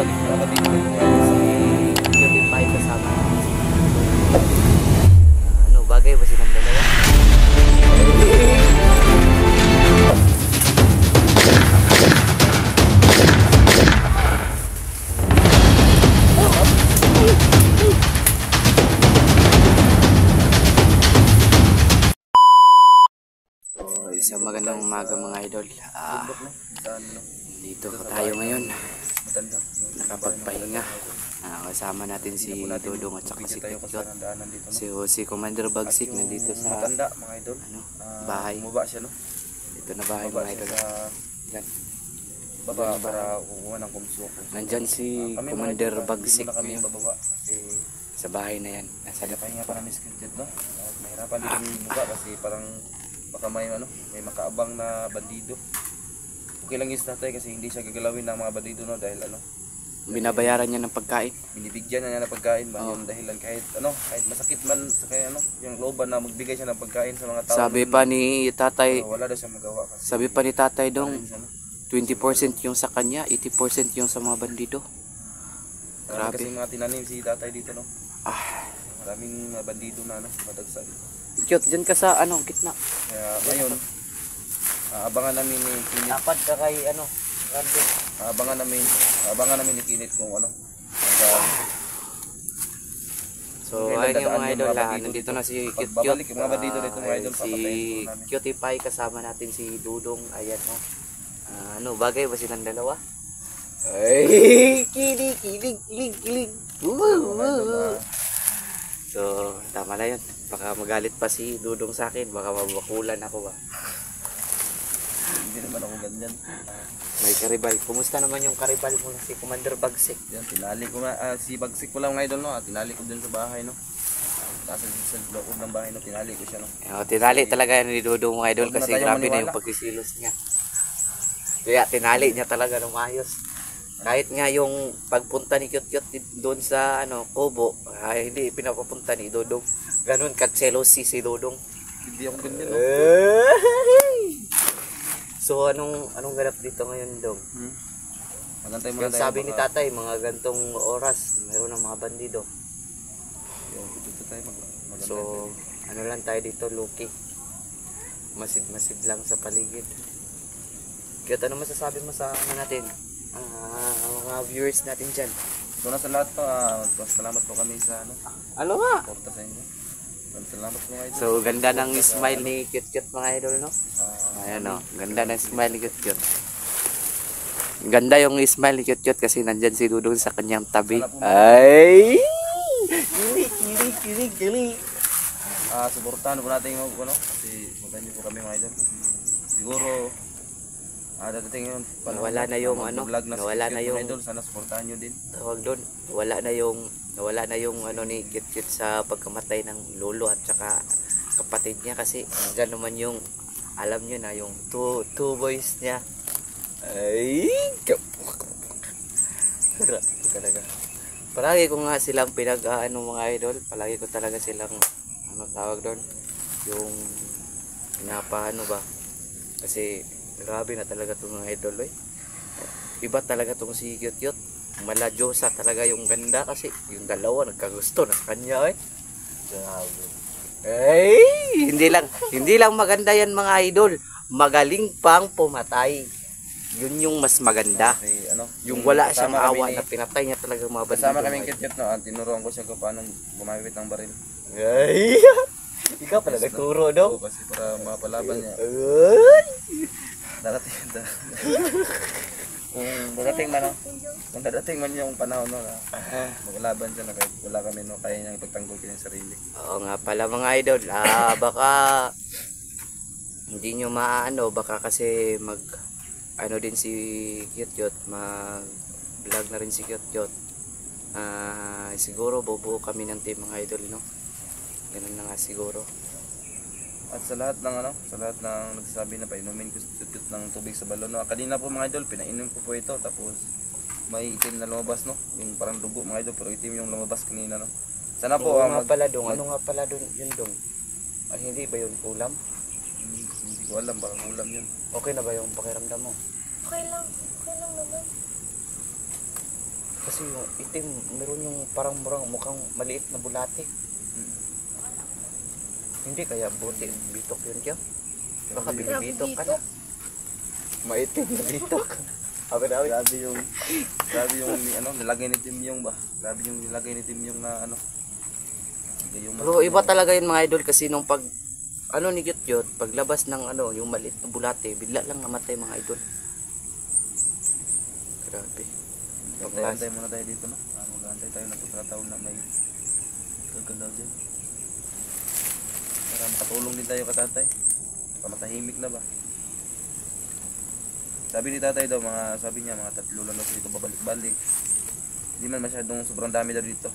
Mga bandido rin mga idol. Si Cutie Pie kasama. Ano, bagay ba silang dalawa? Isang magandang umaga mga idol. Dito tayo ngayon. Nakapagpahinga. Kasama natin si Dodong at saka si Kitjot. Si Commander Bagsik nandito sa matanda mga idol. bahay. Bumaba siya no. Dito na bahay mga idol. Yan. Baba para kukuha ng kumsuk. Nandyan si Commander Bagsik ngayon. Bababa. Sa bahay na yan. Nasa Pahinga pa namin si Kitjot no. Mahirapan din kami bumaba kasi parang baka may may makaabang na bandido. Okay lang yung tatay kasi hindi siya gagalawin ng mga bandido no dahil binabayaran niya ng pagkain. Binibigyan na niya ng pagkain ba yung dahilan kahit masakit man sa kanya yung looban na magbigay siya ng pagkain sa mga tao. Sabi pa ni tatay, wala daw siya magawa kasi. Sabi pa ni tatay dong 20% yung sa kanya, 80% yung sa mga bandido. Grabe. Kasi mga tinanim si tatay dito no. Maraming bandido na madagsa dito. Cute, dyan ka sa gitna. Kaya ngayon, abangan namin ni Kinit. Dapat ka kay grabe. Abangan namin ni Kinit kung So, ayun yung mga idol nandito na si Cute. Babalik yung mga bandido dito mga idol. Si Cutie Pie kasama natin si Dudong. Ayan bagay ba silang dalawa? Ay, kilig. So, tama na yun. Baka magalit pa si Dudong sa akin. Baka mabakulan ako ba. Hindi naman ako ganyan. May karibal. Kumusta naman yung karibal mo na si Commander Bagsik? Yan, tinali ko na. Si Bagsik ko lang mga idol no. Tinali ko din sa bahay no. Tapos sa loob ng bahay no. Tinali ko siya no. Tinali talaga yan ni Dudong mga idol kasi grabe na yung pagkisilos niya. Kaya tinali niya talaga ng maayos. Kahit nga yung pagpunta ni Kyot doon sa Kubo, hindi pinapapunta ni Dodong. Ganun katselosi si Dodong. Hindi ako ganyan no. So anong ganap dito ngayon, Dong? Magantay mo na tayo. Sabi ni tatay, mga gantong oras, mayroon ng mga bandido. Dito tayo So lang tayo dito, Lucky. Masid lang sa paligid. Kaya ano masasabi mo sa natin? Mga viewers natin dyan. So na sa lahat po, salamat po kami sa Ano nga? porta sa inyo. Salamat po mga idol. So ganda ng smile ni Kyot mga idol no? Ayan ganda ng smile ni Kyot. Ganda yung smile ni Kyot kasi nandyan si Dudong sa kanyang tabi. Ay! Kilig. Suportahan po natin yung kasi maganda po kami mga idol. Siguro dadating yun. Nawala na yung nawala na yung idol, sana suportahan nyo din. Tawag doon. Nawala na yung ni Kyot sa pagkamatay ng lolo at saka kapatid niya kasi hanggang naman yung alam niyo na yung two boys niya. Ay! Talaga. Palagi ko nga silang mga idol. Palagi ko talaga silang tawag doon. Yung ba? Kasi grabe na talaga itong mga idol iba talaga itong si Kyot Maladyosa talaga yung ganda kasi yung dalawa nagkagusto na sa kanya grabe hindi lang maganda yan mga idol, magaling pang pumatay, yun yung mas maganda. Kasi, yung wala siyang awa na pinatay niya talaga mga bandido. Kasama kaming Kyot tinuruan ko siya kung paano gumamit ng baril. Ikaw pala nagturo no? Kasi para mapalaban niya. Darating kung darating man yung panahon maglaban siya na kahit wala kami kaya niyang ipagtanggol kanyang sarili. Oo nga pala mga idol, baka hindi nyo baka kasi din si Kyot mag vlog na rin si Kyot siguro bubuo kami ng team mga idol no, ganun na nga siguro. At sa lahat ng nagsasabi na painumin ko ng tubig sa balon kanina po mga idol pinainom ko po ito tapos may itim na lumabas yung parang dugo mga idol pero itim yung lumabas kanina sana po ano nga pala dong yun dong hindi ba yung ulam? Hindi ko alam baka ulam yun. Okay na ba yung pakiramdam mo? Okay lang naman. Kasi yung itim, meron yung parang mukhang maliit na bulate. Hindi kaya buti, bitok yun kaya. Baka binibitok ka na. Maitim na bitok. Awi. Grabe yung ano, nilagay ni Tim yung ba? Grabe yung nilagay ni Tim yung na ano. Yung Pero iba talaga yun mga idol kasi nung pag ano ni Gyot, paglabas ng ano, yung maliit na bulate, bigla lang namatay mga idol. Grabe. Antay muna tayo dito, no? Mag-antay tayo ng pagkakataon na may gagalaw din. Para makatulong din tayo katatay. Para matahimik na ba? Sabi ni tatay daw, sabi niya, mga 3 lang daw dito babalik-balik. Hindi man masyadong sobrang dami daw dito.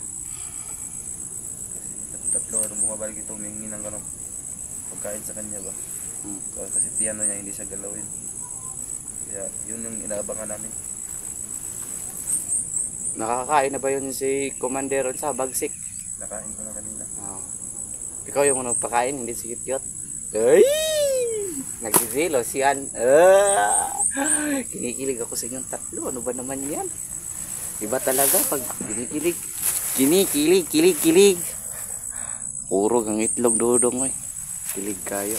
Kasi 3 anong bumabalik ito, humingi ng ganong pagkain sa kanya ba? Kasi tiyano niya, hindi siya galawin. Kaya yun yung inaabangan namin. Nakakain na ba yun si Commander sa Bagsik? Nakain ko na kanina. Oh. Ikaw yung nagpakain, hindi si Gyot. Ay! Nagsiselos yan. Kinikilig ako sa inyong 3. Ano ba naman yan? Iba talaga pag kinikilig. Kilig. Puro ang itlog dudong eh. Kilig kayo.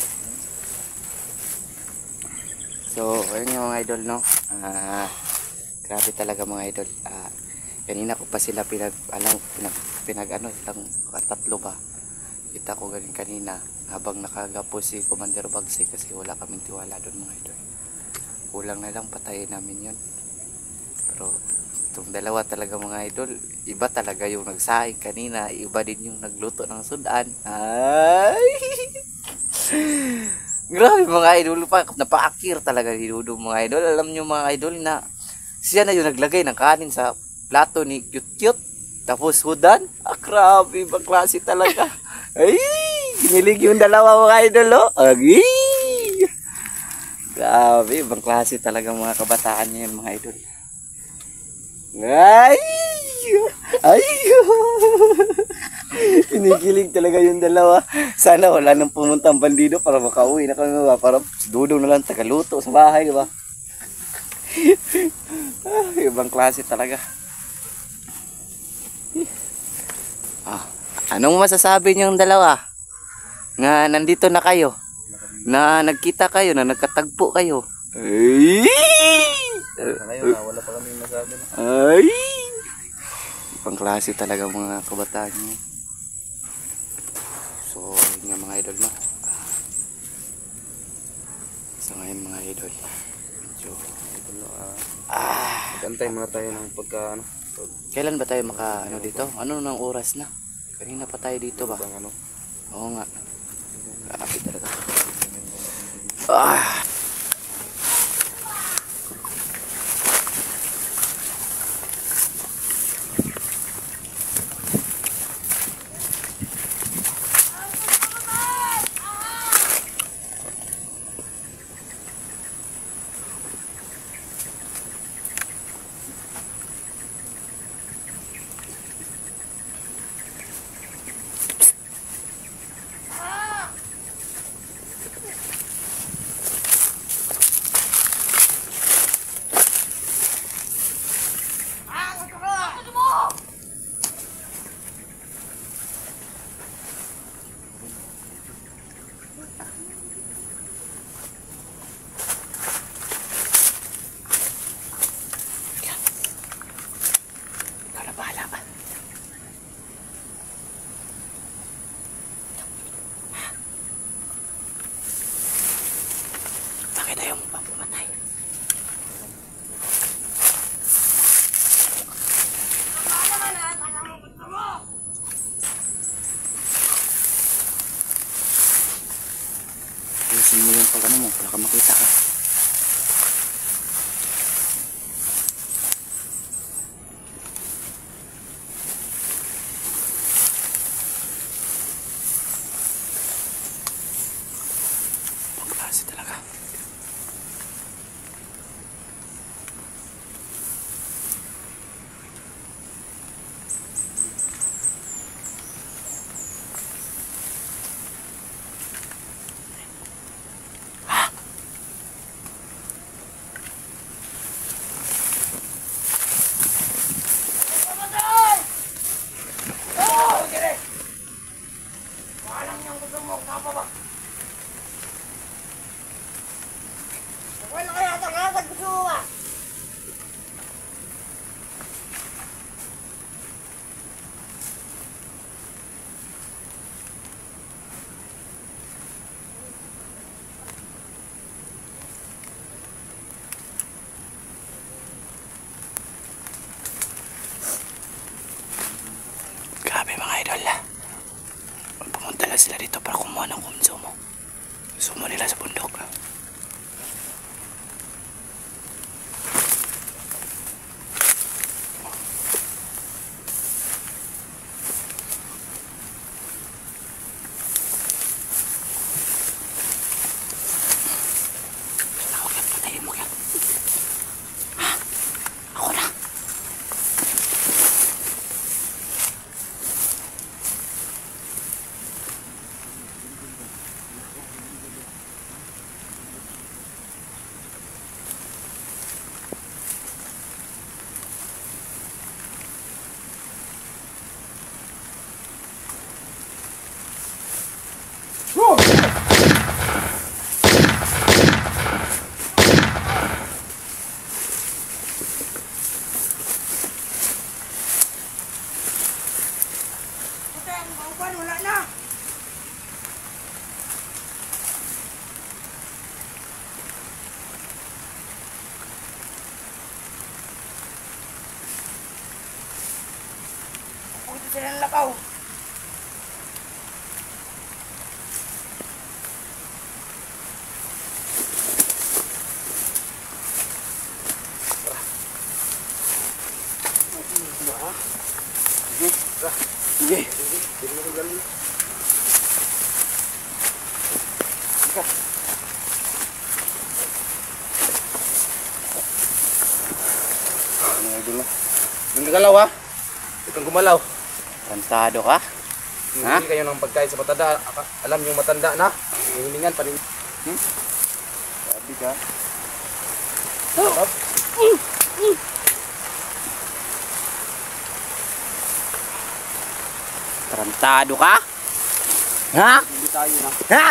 So, ayun yung mga idol, no? Grabe talaga mga idol. Kanina ko pa sila pinag ilang 3 ba? Kita ko galing kanina habang nakagapo si Commander Bagsik kasi wala kaming tiwala doon mga idol. Kulang na lang patayin namin yun. Pero itong dalawa talaga mga idol, iba talaga yung nagsaing kanina, iba din yung nagluto ng sudan. Ay! Grabe mga idol, napaakir talaga ni Dudong mga idol. Alam nyo mga idol na siya na yung naglagay ng kanin sa plato ni Gyot. Tapos sudan, grabe, ibang klase talaga. Ay, kinilig yung dalawa mga idol, oh. Agi! Grabe, ibang klase talaga mga kabataan niya mga idol. Ay! Ay! Kinikilig talaga yung dalawa. Sana wala nang pumuntang bandido para makauwi na kami ba? Para Dudong na lang tagaluto sa bahay, ba? Ibang klase talaga. Anong masasabi niyong dalawa? Na nandito na kayo? Na nagkita kayo? Na nagkatagpo kayo? Ay! Ngayon, wala pa kami masabi. Ay! Ibang klase talaga mga kabataan niyo. So, yun nga mga idol na. So, ngayon mga idol. Medyo... Magantay muna tayo ng pagka, ano. Kailan ba tayo dito? Ano nang oras na? Kanina pa tayo dito ba? Ano? Oo nga. Grabe talaga. Wala na. Punta sila ng lakaw. Sige. Mga idol no. Yung gagalaw ha. Itong gumalaw. Kantado ka? Ha? Hindi kayo ng pagkain sa matanda. Alam yung matanda na. Hihilingan pa rin. Sabi ka. Sarap. Tarantado ka? Ha? Hindi tayo na. Ha?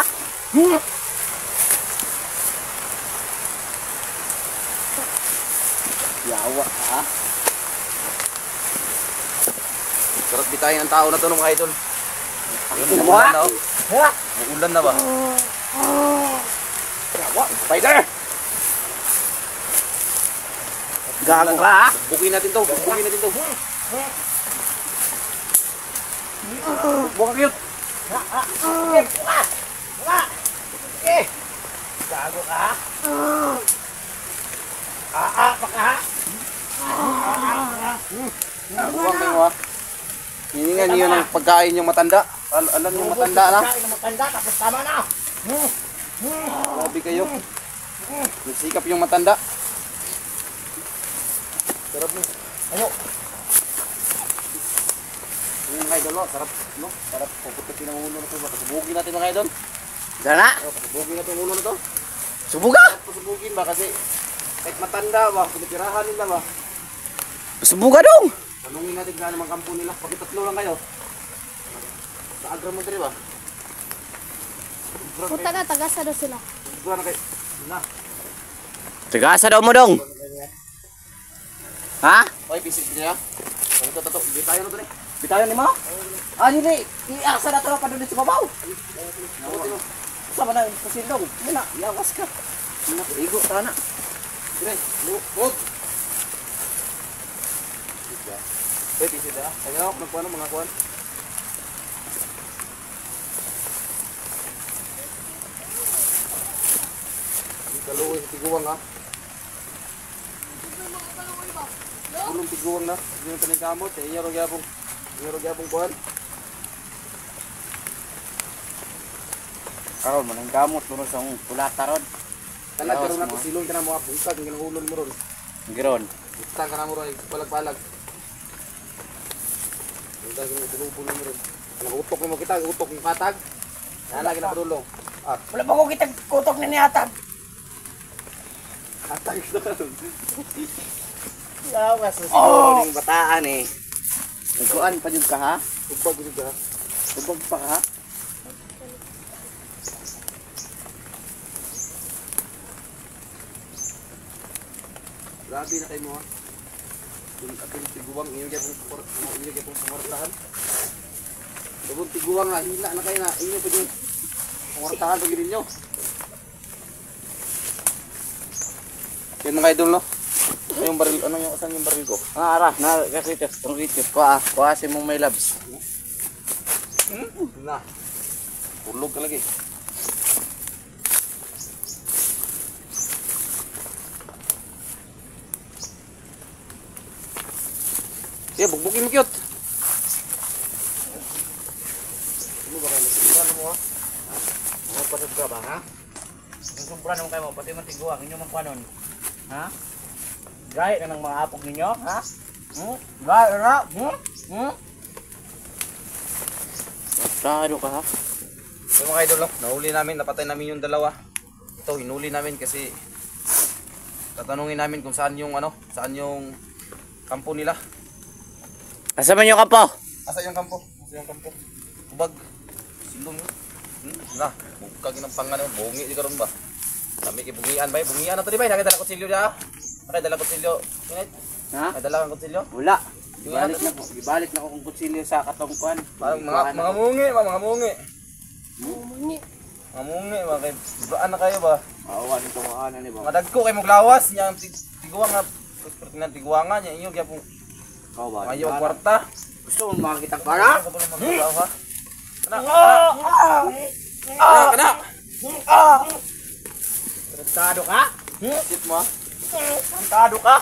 Yawa ha. Sarap bitayin ang tao na to mga idol. Yung ulan na oh. Ha? May ulan na ba? Yawa, spider! Gago ka ha? Bukin natin to. Bukin natin to. Bukan cute. Gago ka ha? Bukan kayo ha. Hiningan niyo ng pagkain yung matanda. Alam yung matanda na. Kain ng matanda, tapos tama na. Grabe kayo. Nagsikap yung matanda. Sarap mo. Ano? Yung mga idol, no? Sarap, no? Sarap puputukin ang ulo na ito. Pasubugin natin mga idol. Dala? Pasubugin natin ang ulo na ito. Subuga? Pasubugin ba kasi kahit matanda ba, pinitirahan nila ba? Subuga dong! Tanungin natin kung ano mga kampo nila. Pakitatlo lang kayo. Sa Agra mo ba? Punta na, tagasa daw sila. Siguro na kayo. Na. Tigasa daw mo dong! Ha? Okay, visit niya. Ito. Hindi tayo na ito eh. Bitayon ni mo? Ah, hindi! Iaksa na ito pa doon sa babaw! Sama na yung pasindong. Muna, iyawas ka. Igo, sana. Sige, bukod. Okay, visit niya. Kaya ako, magkuhan ng mga kuhan. Kaluwi sa tiguang ha. Kulong tiguang na. Yung tanikamot. Sa iya rogyabong kuhan. Karon man ang gamot doon sa kulata ron. Talag karoon natin silong ka na mga bukag. Ang ginahulon mo ron. Giron. Bukag ka na mo ron. Palag-palag. Ang daging mo ron. Ang utok mo kita. Utok mo katag. Nalagi na padulong. Ah, Wala pa ko kitang kutok na niyatag. katag na ron. Yawas sa siguro ng bataan eh. Nagkuan pa jud ka ha? Tubag ko siya. Tubag pa ka ha? Grabe na kayo mo ha. Yung ating tiguang, yung pong pumortahan. Yung tiguang nga, hila na kayo na. Inyo pa yung pumortahan pag rin nyo. Yan mga idol no. Ano yung baril, ano yung, saan yung baril ko? Ah, ara, na kasitos, tungkitos. Kuha si mong may labs. Na. Pulog ka lagi. Sige, bugbukin mo cute. Ano ba kayo? Nagsimulan mo ha? Ano pa ka ba ha? Ang sobra naman kayo mo, pati man tiguang, inyo man kuanon. Ha? Gaya na ng mga apog ninyo, ha? Gaya na? Tado ka ha? So mga idol, no? Nahuli namin, napatay namin yung dalawa. Ito, hinuli namin kasi tatanungin namin kung saan yung ano, saan yung kampo nila. Asa man yung kapo? Asa yung kampo? Asa yung kampo? Kubag. Silong yun. Na, bukag ng pangalan, bungi di karon ba? Kami kay bungian ba? Bungian na to di ba? Nakita na ko silyo dia. Okay, dala kutsilyo. Init. Ha? Ay, dala kang kutsilyo. Wala. Ibalik na ko kung kutsilyo sa katungkuan. Parang mga mungi, mga mungi. Mungi. Mga mungi, mga kay braan na kayo ba? Awan ito ano ni ba? Mga dagko kay maglawas niya ang tiguang nga. Perti ng tiguangan niya inyo kaya pong Kau ba? kayo kwarta. Gusto mo makita para? Ano ba maglaw ha? Kana. Ah! Kana. Ah! Tado ka? Sit mo. Tado ka.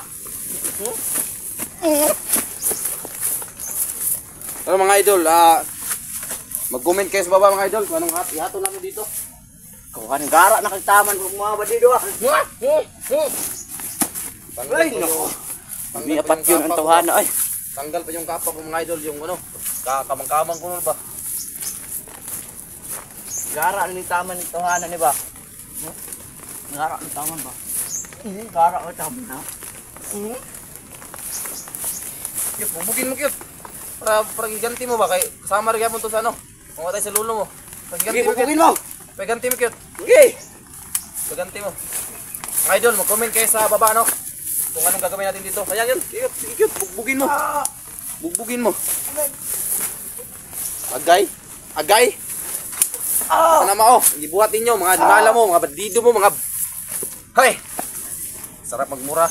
Ano mga idol, mag-comment kayo sa baba mga idol kung anong ihato namin dito. Kuhan gara na kay taman kung mga ba dito. Tanggal Ay pa nako. yung- May apat yun ang tawhana ay. Tanggal pa yung kapa ko mga idol, yung ano, kamang-kamang ko nun ba? Gara ni taman ni tawhana ni ba? Gara ni taman ba? Gara ka taman ha. Cute, bubugin mo cute. Para giganti mo ba kay kasama rin yapon to sa ano? Mamatay sa lulo mo. Sige, Pagiganti mo cute. bubugin mo. Pagiganti mo cute. Sige. Pagiganti mo. Mga idol, mag-comment kayo sa baba ano kung anong gagawin natin dito. Ayan yun, cute, sige cute, bugbugin mo. Bugbugin mo. Agay. Agay. Ano mo oh, ibuhatin nyo, mga animala mo, mga bandido mo, mga... Hoy! Sarap magmura.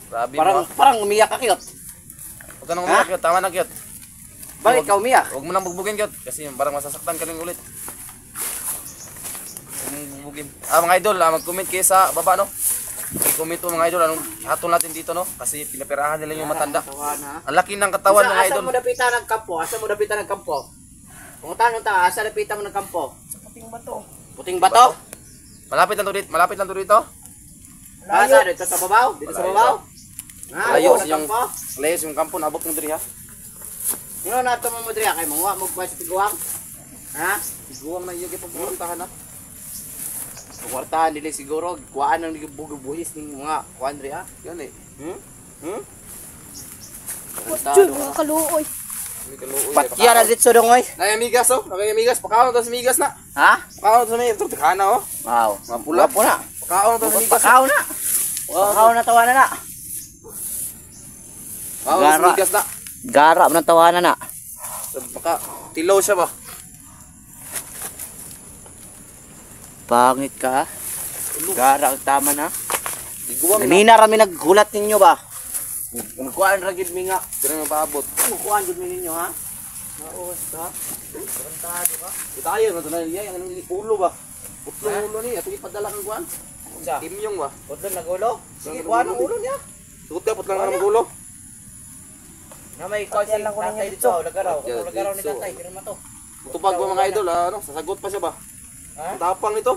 Grabe mo. Parang umiyak ka cute. Huwag ka nang umiyak, cute. Tama na, cute. Bakit ka umiyak? Huwag mo nang bugbugin, cute. Kasi parang masasaktan ka rin ulit. Huwag mong bugbugin. Mga idol, mag-comment kayo sa baba, no? I-comment mo mga idol, anong hatol natin dito, no? Kasi pinapirahan nila yung matanda. Tawhana. Ang laki ng katawan, mga idol. Asa mo dapitan ng kampo? Asa mo dapitan ng kampo? Kung tanong ta, asa dapitan mo ng kampo? Sa puting bato. Puting bato? Malapit lang to dito. Malapit lang to dito. Asa dito sa babaw? Dito sa Malayo. babaw? Malayo sa yung kampo? layas yung kampo, nabot mo diri ha. Ano na ito mo diri kay mga mo pa sa tiguang? Ha? Iguang na iyo kay pagpuntahan ha. Kwartahan nila siguro, kuhaan ng bubuhis ng mga kuhaan diri ha? Yan eh. Hmm? Diyo, mga kaluoy. May kaluoy. Patya na dito dongoy. Nayamigas oh. Nayamigas. Pakaon to sa migas na. Ha? Pakaon to sa migas. Tikana oh. Wow. Mapula. Wapo na. Pakaon to sa migas. Pakaw na. Pakaw na tawanan na. Pakaon to sa Gara. migas na. Gara mo ng tawanan na. Baka tilaw siya ba? Pangit ka ha? Gara ang tama na. Iguang na. Kanina rami naggulat ninyo ba? Kuhaan ra gid mi nga. Pero mapaabot. Kuhaan gid mi ninyo ha? Naos ka. Tarantado ka. Itayo na to na niya. Ang ulo ba? Utlo ng ulo niya. Ito ipadala kang kuhan. Sa. Timyong ba? Udon nagulo. Sige kuhaan ang ulo niya. Tukot ka putlang ka ng ulo. Na may ikaw Yan lang ko tatay ninyo dito. dito. Lagaraw. Yan, Lagaraw ni dito. tatay. Pirma to. Tupag ba mga idol? Ano? Sasagot pa siya ba? Ha? Ang tapang nito.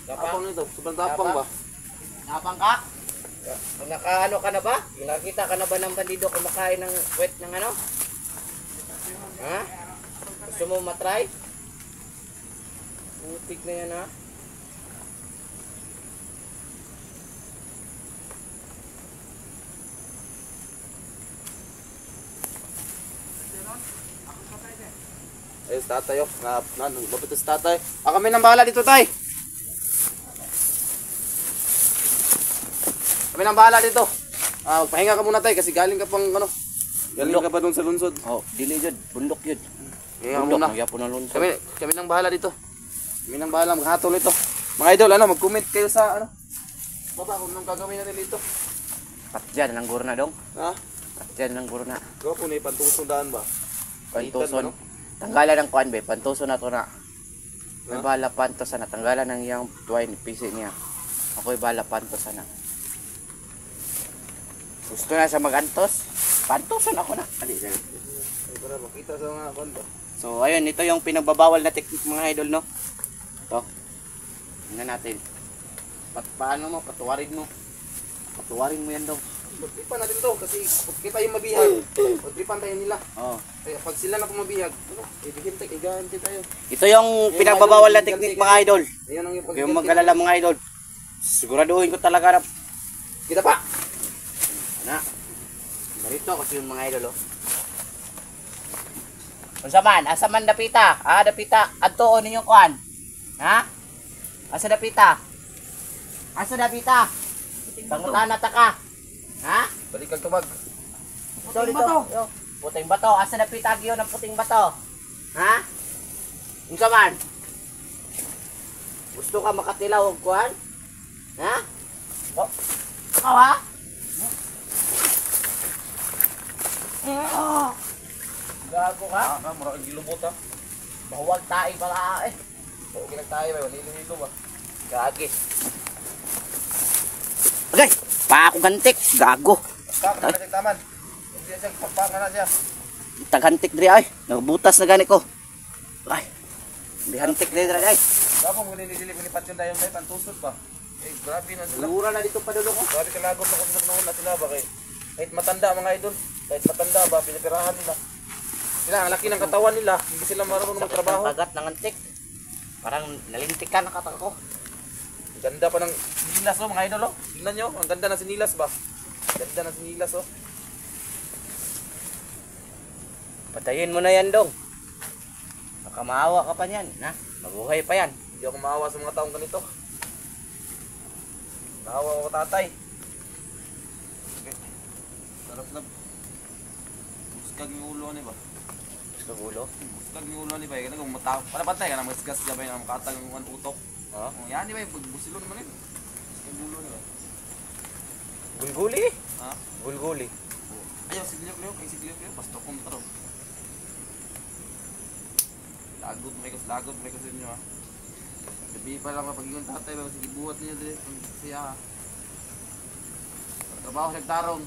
Tapang? Tapang nito. Sobrang tapang ba? Napang ka? Nakaano ka na ba? Nakita ka na ba ng bandido kumakain ng wet ng ano? Ha? Gusto mo matry? Putik na yan ha? Ayos tatay oh. Mabito si tatay. Kami nang bahala dito tay. Kami nang bahala dito. Magpahinga ka muna tay kasi galing ka pang ano. Galing ka pa doon sa lunsod. Oh, dili jud, bundok jud. Kaya Bundok, muna. nagyapo na lunso. Kami nang bahala dito. Kami nang bahala maghatol ito. Mga idol, ano, mag-comment kayo sa ano. Baba kung anong gagawin natin dito. Patyan ng gurna dong. Ha? Patyan ng gurna. Gawa po na ipantusong daan ba? Pantuson. Ano? Tanggalan ng kuan be, pantuson na to na. May bala pantos na tanggalan ng iyang twine pisi niya. Ako'y bala pantos na. Gusto na siya magantos? Pantosan ako na. Ali, dali. Ay, para makita sa mga kwento. So ayun, ito yung pinagbabawal na technique mga idol no. Ito. Tingnan natin. Paano mo, patuwarin mo. Patuwarin mo yan daw. Pagtripan natin to kasi pag kita yung mabihag, pagtripan tayo nila. Oh. Kaya pag sila na pumabihag, ano, ibiginte, iganti tayo. Ito yung pinagbabawal na technique mga idol. Ayun ang yung Huwag kayong mag-alala mga idol. Siguraduhin ko talaga na Kita pa! na. Narito kasi yung mga idol oh. Unsa man, asa man dapita? Dapita. Adto ninyong kuan. Ha? Asa dapita? Asa dapita? Pangutan na ta ka. Balik kang tubag. Puting bato. Yo, puting bato. Asa na pitagyo ng puting bato? Ha? Unsa man? Gusto ka makatilaw og kuan? Ha? Oh. Ikaw ha? Gago ka? Mura kang gilubot ha. Mahuwag tayo pala eh. Okay lang tayo ba, nililo ba? Gagi. Okay, pa ako gantik. Gago. Basta ka na taman. Hindi siya pagpaka na siya. Taghantik diri ay. Nagbutas na gani ko. Ay. Bihantik diri ay. Gabo mo nililipat yung dayon tayo, pantusod pa. Eh, grabe na sila. Lura na dito pa dulo ko. Grabe kalagot ako sa noon na sila ba kay. Kahit matanda mga idol, kahit matanda ba, pinapirahan nila. Sila, ang laki ng katawan nila, hindi sila marunong magtrabaho. Tagat ng antik. Parang nalintikan ang katawan ko. Ang ganda pa ng sinilas oh, mga idol oh. Tingnan nyo, ang ganda ng sinilas ba? Ganda ng sinilas oh. Patayin mo na yan, Dong. Nakamaawa ka pa niyan, ha? Mabuhay pa yan. Hindi ako maawa sa mga taong ganito. Naawa ako tatay. Okay. Sarap na. Muskag yung ulo ni ba? Gusto gulo? Muskag yung ulo ni ba? Kaya kung matao. Panapantay ka na masgas dyan ba yung makatang yung utok. Ha? Oh, yan di ba? Pagbusilo naman yun. Muskag yung ulo ni ba? Gulguli? Ha? Gulguli. Ayaw, sigliyok-liyok. Ay, sigliyok-liyok. Pastok kong taro. Lagot mo kayo sa inyo ha. Gabi pa lang kapag yung tatay ba, sige buhat niya din. Siya ha. Trabaho sa tarong.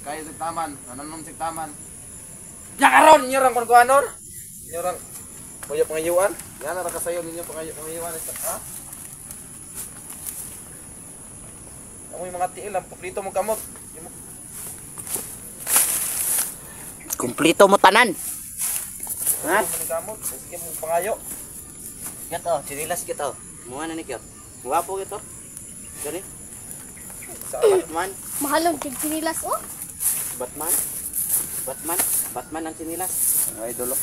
Kaya sa taman. Nananom sa taman. Yakaron! Nyo rang kung-kuanor? Nyo rang kuya pangayuan? Yan, naraka sa'yo ninyo pangayuan. Ha? Ako yung mga tiil lang. Puplito mong kamot. Kumplito mo tanan. Ha? Mong kamot. Sige mong pangayo. Kito, sinilas kito. Mga na ni Kyot. Guwapo kito. Gani? Batman. Mahalong sinilas oh. Batman. Batman. Batman ang sinilas. Mga idol oh.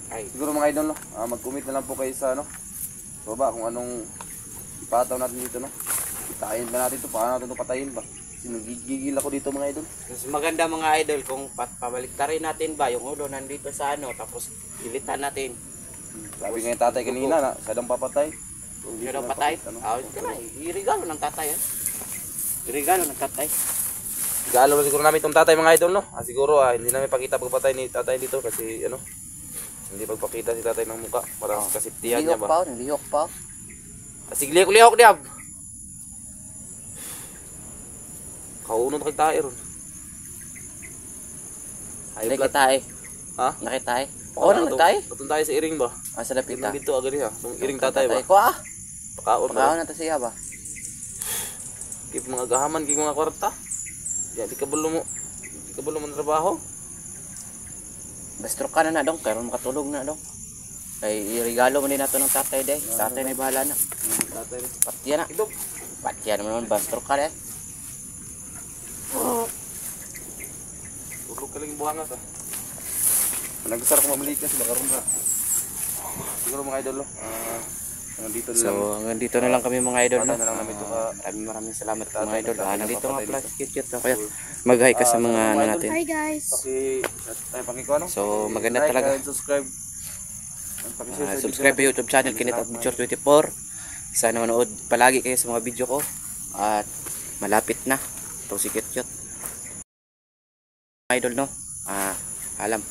Ay, Siguro mga idol no, mag-commit na lang po kayo sa ano. Baba kung anong ipataw natin dito no. Itayin ba natin ito? Paano natin ito patayin ba? Sinugigil ako dito mga idol. mas maganda mga idol kung pabaliktarin natin ba yung ulo nandito sa ano tapos ilitan natin. Sabi nga yung tatay kanina na siya daw papatay. Hindi na daw patay. Ano? Ito na, irigalo ng tatay. Irigalo ng tatay. Galo na siguro namin itong tatay mga idol no. Siguro hindi namin pakita pagpatay ni tatay dito kasi ano. Hindi pagpakita si tatay ng muka para kasiptihan niya ba. Lihok pa. Sige lihok diab. Kauno na kay tayo ron. Nakita eh. Ha? Nakita eh. Oo na nagtay. Patun tayo sa iring ba? Asa lapit Iring ta. dito agad ha. Yung iring tatay ba? Ko ah. Pakaon Pagkaon ba? na ta siya ba? Kip mga gahaman kay mga kwarta. Ya di kabulo mo. Di kabulo mo trabaho. Bastro ka na dong, pero makatulog na dong. Kay irigalo mo din nato ng tatay day. Tatay na bahala na. Tatay. Patya na. Ito. Patya naman bastro ka eh. Tulog ka lang yung buhangas ha. Nagkasar ko mamalik kasi baka ron ha. Siguro mga idol no. Nandito na lang. So hanggang dito na lang kami mga idol no. Patay na lang namin ito ka. Maraming salamat Tatay mga idol. na Nandito nga papatay pala dito. si Cute na kaya mag-hi ka sa mga ano natin. Hi guys. Tayo pakiko ano? So maganda Like talaga. and subscribe. Pakishare sa Subscribe sa YouTube channel Kinit Adventure 24. Sana manood palagi kayo sa mga video ko. At malapit na. Ito si Cute. Idol no. Alam.